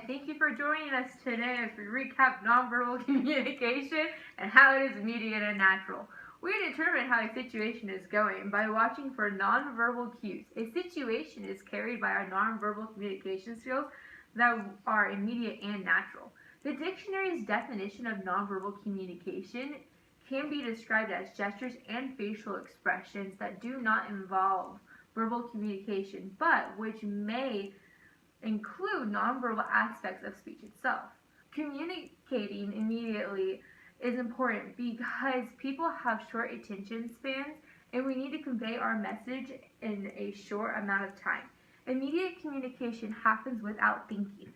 Thank you for joining us today as we recap nonverbal communication and how it is immediate and natural. We determine how a situation is going by watching for nonverbal cues. A situation is carried by our nonverbal communication skills that are immediate and natural. The dictionary's definition of nonverbal communication can be described as gestures and facial expressions that do not involve verbal communication, but which may include nonverbal aspects of speech itself. Communicating immediately is important because people have short attention spans and we need to convey our message in a short amount of time. Immediate communication happens without thinking.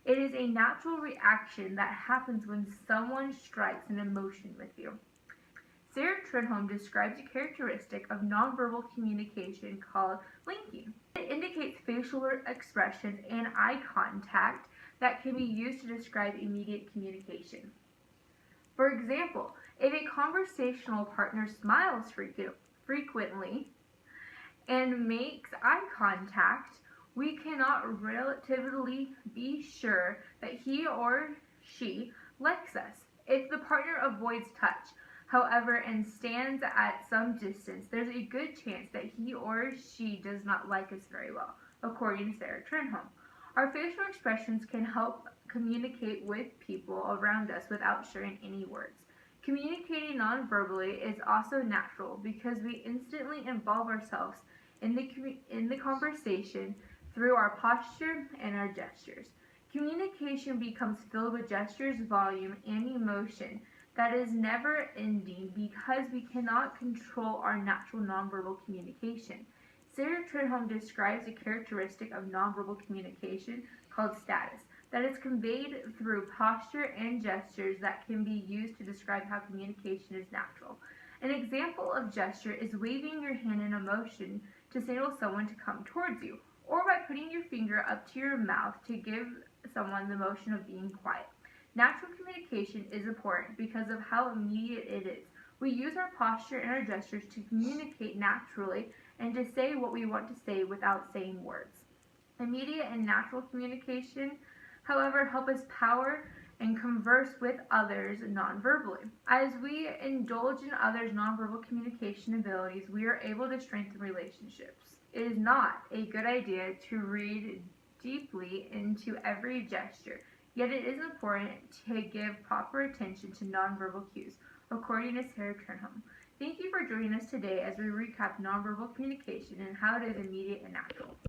It is a natural reaction that happens when someone strikes an emotion with you. Sarah Trenholm describes a characteristic of nonverbal communication called linking. It indicates facial expressions and eye contact that can be used to describe immediate communication. For example, if a conversational partner smiles frequently and makes eye contact, we cannot relatively be sure that he or she likes us. If the partner avoids touch, however, and stands at some distance, there's a good chance that he or she does not like us very well, according to Sarah Trenholm. Our facial expressions can help communicate with people around us without sharing any words. Communicating non-verbally is also natural because we instantly involve ourselves in the conversation through our posture and our gestures. Communication becomes filled with gestures, volume, and emotion that is never ending because we cannot control our natural nonverbal communication. Sarah Trenholm describes a characteristic of nonverbal communication called status that is conveyed through posture and gestures that can be used to describe how communication is natural. An example of gesture is waving your hand in a motion to signal someone to come towards you, or by putting your finger up to your mouth to give someone the motion of being quiet. Natural communication is important because of how immediate it is. We use our posture and our gestures to communicate naturally and to say what we want to say without saying words. Immediate and natural communication, however, help us power and converse with others non-verbally. As we indulge in others' nonverbal communication abilities, we are able to strengthen relationships. It is not a good idea to read deeply into every gesture. Yet it is important to give proper attention to nonverbal cues, according to Sarah Trenholm. Thank you for joining us today as we recap nonverbal communication and how it is immediate and natural.